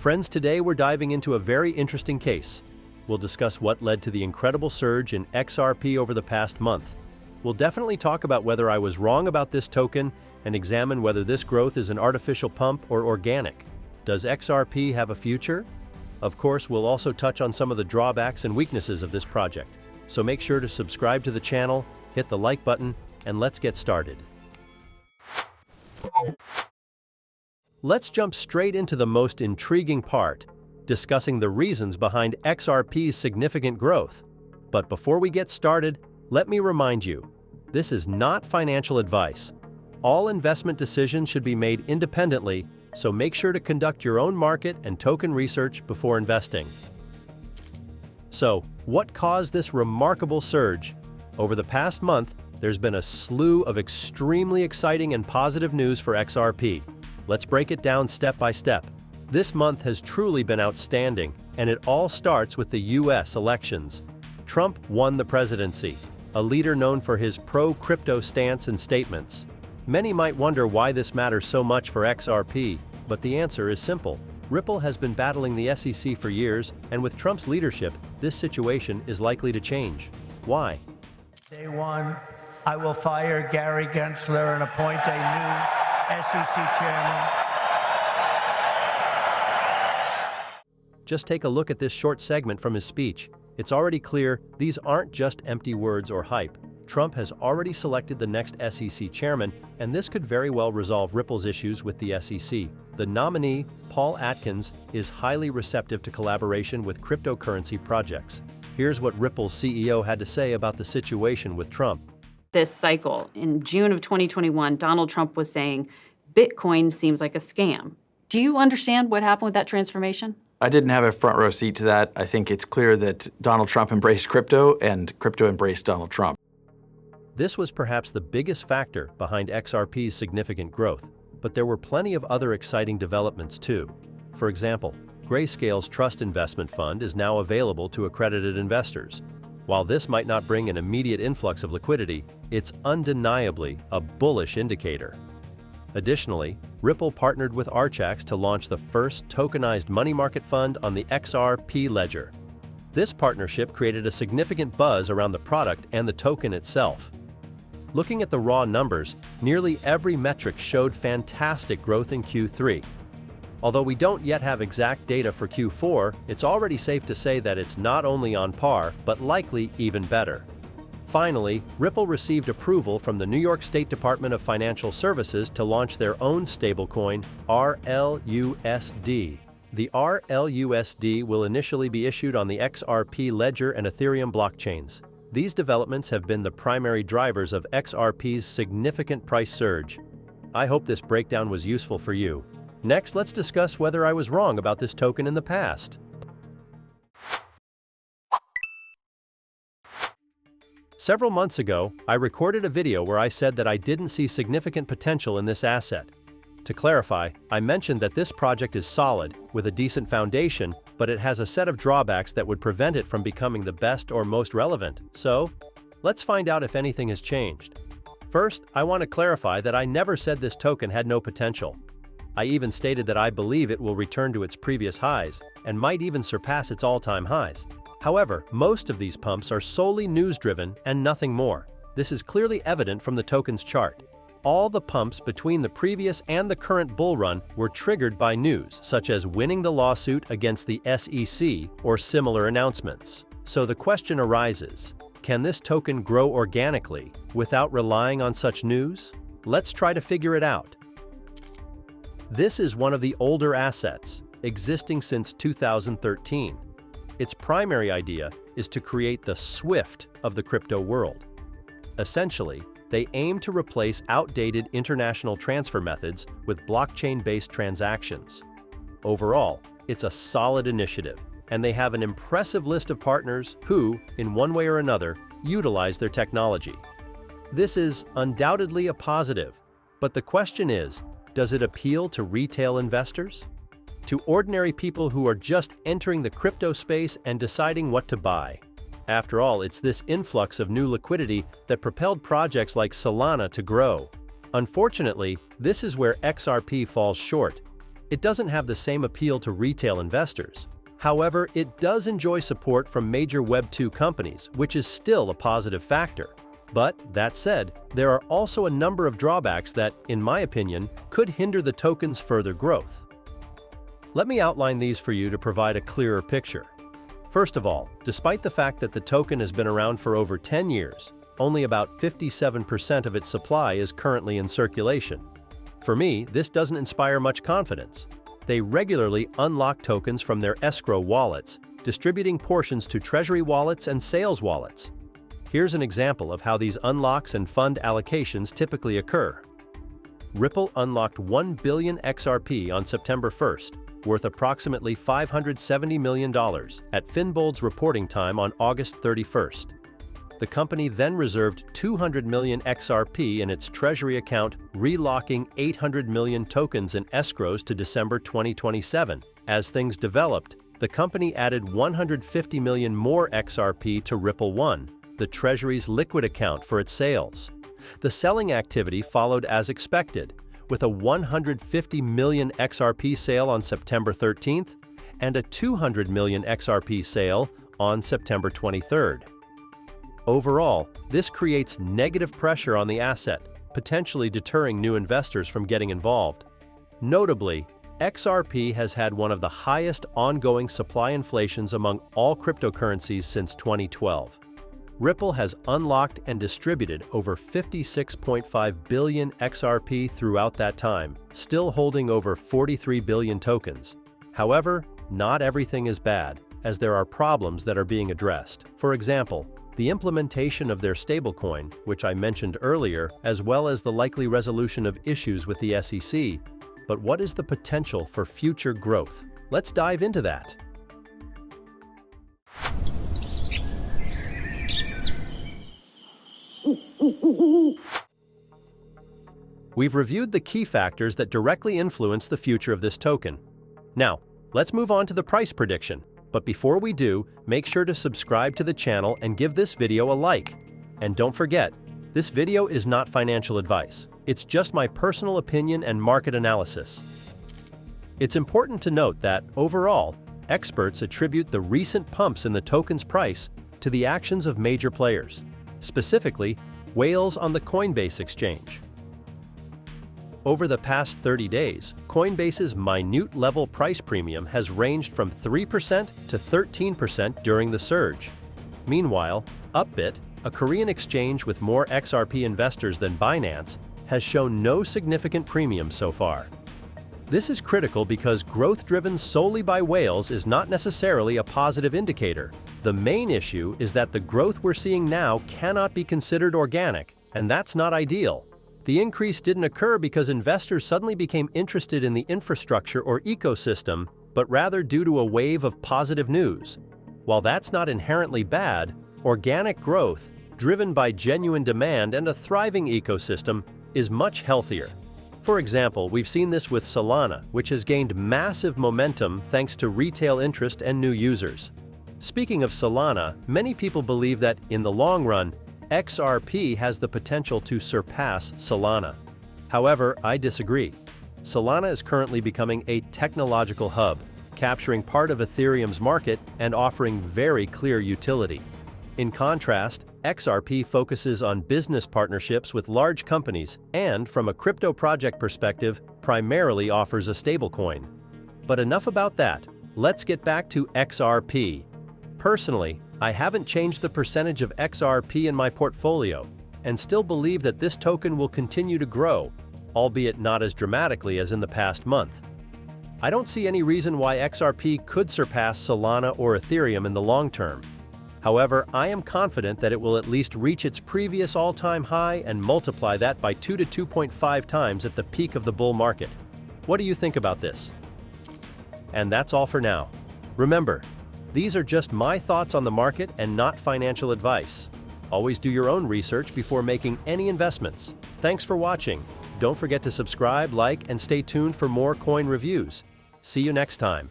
Friends, today we're diving into a very interesting case. We'll discuss what led to the incredible surge in XRP over the past month. We'll definitely talk about whether I was wrong about this token and examine whether this growth is an artificial pump or organic. Does XRP have a future? Of course, we'll also touch on some of the drawbacks and weaknesses of this project. So make sure to subscribe to the channel, hit the like button, and let's get started. Let's jump straight into the most intriguing part, discussing the reasons behind XRP's significant growth. But before we get started, let me remind you, this is not financial advice. All investment decisions should be made independently, so make sure to conduct your own market and token research before investing. So, what caused this remarkable surge? Over the past month, there's been a slew of extremely exciting and positive news for XRP. Let's break it down step by step. This month has truly been outstanding, and it all starts with the US elections. Trump won the presidency, a leader known for his pro-crypto stance and statements. Many might wonder why this matters so much for XRP, but the answer is simple. Ripple has been battling the SEC for years, and with Trump's leadership, this situation is likely to change. Why? Day one, I will fire Gary Gensler and appoint a new SEC chairman. Just take a look at this short segment from his speech. It's already clear these aren't just empty words or hype. Trump has already selected the next SEC chairman, and this could very well resolve Ripple's issues with the SEC. The nominee, Paul Atkins, is highly receptive to collaboration with cryptocurrency projects. Here's what Ripple's CEO had to say about the situation with Trump. This cycle. In June of 2021, Donald Trump was saying, Bitcoin seems like a scam. Do you understand what happened with that transformation? I didn't have a front row seat to that. I think it's clear that Donald Trump embraced crypto and crypto embraced Donald Trump. This was perhaps the biggest factor behind XRP's significant growth, but there were plenty of other exciting developments too. For example, Grayscale's trust investment fund is now available to accredited investors. While this might not bring an immediate influx of liquidity, it's undeniably a bullish indicator. Additionally, Ripple partnered with Archax to launch the first tokenized money market fund on the XRP ledger. This partnership created a significant buzz around the product and the token itself. Looking at the raw numbers, nearly every metric showed fantastic growth in Q3. Although we don't yet have exact data for Q4, it's already safe to say that it's not only on par, but likely even better. Finally, Ripple received approval from the New York State Department of Financial Services to launch their own stablecoin, RLUSD. The RLUSD will initially be issued on the XRP Ledger and Ethereum blockchains. These developments have been the primary drivers of XRP's significant price surge. I hope this breakdown was useful for you. Next, let's discuss whether I was wrong about this token in the past. Several months ago, I recorded a video where I said that I didn't see significant potential in this asset. To clarify, I mentioned that this project is solid, with a decent foundation, but it has a set of drawbacks that would prevent it from becoming the best or most relevant. So, let's find out if anything has changed. First, I want to clarify that I never said this token had no potential. I even stated that I believe it will return to its previous highs, and might even surpass its all-time highs. However, most of these pumps are solely news-driven and nothing more. This is clearly evident from the token's chart. All the pumps between the previous and the current bull run were triggered by news, such as winning the lawsuit against the SEC or similar announcements. So the question arises, can this token grow organically without relying on such news? Let's try to figure it out. This is one of the older assets, existing since 2013. Its primary idea is to create the SWIFT of the crypto world. Essentially, they aim to replace outdated international transfer methods with blockchain-based transactions. Overall, it's a solid initiative, and they have an impressive list of partners who, in one way or another, utilize their technology. This is undoubtedly a positive, but the question is, does it appeal to retail investors? To ordinary people who are just entering the crypto space and deciding what to buy? After all, it's this influx of new liquidity that propelled projects like Solana to grow. Unfortunately, this is where XRP falls short. it doesn't have the same appeal to retail investors. However, it does enjoy support from major Web 2 companies, which is still a positive factor. But, that said, there are also a number of drawbacks that, in my opinion, could hinder the token's further growth. Let me outline these for you to provide a clearer picture. First of all, despite the fact that the token has been around for over 10 years, only about 57% of its supply is currently in circulation. For me, this doesn't inspire much confidence. They regularly unlock tokens from their escrow wallets, distributing portions to treasury wallets and sales wallets. Here's an example of how these unlocks and fund allocations typically occur. Ripple unlocked 1 billion XRP on September 1st, worth approximately $570 million at Finbold's reporting time on August 31st. The company then reserved 200 million XRP in its treasury account, relocking 800 million tokens in escrows to December 2027. As things developed, the company added 150 million more XRP to Ripple One, the treasury's liquid account for its sales. The selling activity followed as expected, with a 150 million XRP sale on September 13th and a 200 million XRP sale on September 23rd. Overall, this creates negative pressure on the asset, potentially deterring new investors from getting involved. Notably, XRP has had one of the highest ongoing supply inflations among all cryptocurrencies since 2012. Ripple has unlocked and distributed over 56.5 billion XRP throughout that time, still holding over 43 billion tokens. However, not everything is bad, as there are problems that are being addressed. For example, the implementation of their stablecoin, which I mentioned earlier, as well as the likely resolution of issues with the SEC. But what is the potential for future growth? Let's dive into that. We've reviewed the key factors that directly influence the future of this token. Now, let's move on to the price prediction. But before we do, make sure to subscribe to the channel and give this video a like. And don't forget, this video is not financial advice. It's just my personal opinion and market analysis. It's important to note that, overall, experts attribute the recent pumps in the token's price to the actions of major players, specifically whales on the Coinbase exchange. Over the past 30 days, Coinbase's minute level price premium has ranged from 3% to 13% during the surge. Meanwhile, Upbit, a Korean exchange with more XRP investors than Binance, has shown no significant premium so far. This is critical because growth driven solely by whales is not necessarily a positive indicator. The main issue is that the growth we're seeing now cannot be considered organic, and that's not ideal. The increase didn't occur because investors suddenly became interested in the infrastructure or ecosystem, but rather due to a wave of positive news. While that's not inherently bad, organic growth, driven by genuine demand and a thriving ecosystem, is much healthier. For example, we've seen this with Solana, which has gained massive momentum thanks to retail interest and new users. Speaking of Solana, many people believe that, in the long run, XRP has the potential to surpass Solana. However, I disagree. Solana is currently becoming a technological hub, capturing part of Ethereum's market and offering very clear utility. In contrast, XRP focuses on business partnerships with large companies and, from a crypto project perspective, primarily offers a stablecoin. But enough about that. Let's get back to XRP. Personally, I haven't changed the percentage of XRP in my portfolio and still believe that this token will continue to grow, albeit not as dramatically as in the past month. I don't see any reason why XRP could surpass Solana or Ethereum in the long term. However, I am confident that it will at least reach its previous all-time high and multiply that by 2 to 2.5 times at the peak of the bull market. What do you think about this? And that's all for now. Remember, these are just my thoughts on the market and not financial advice. Always do your own research before making any investments. Thanks for watching. Don't forget to subscribe, like, and stay tuned for more coin reviews. See you next time.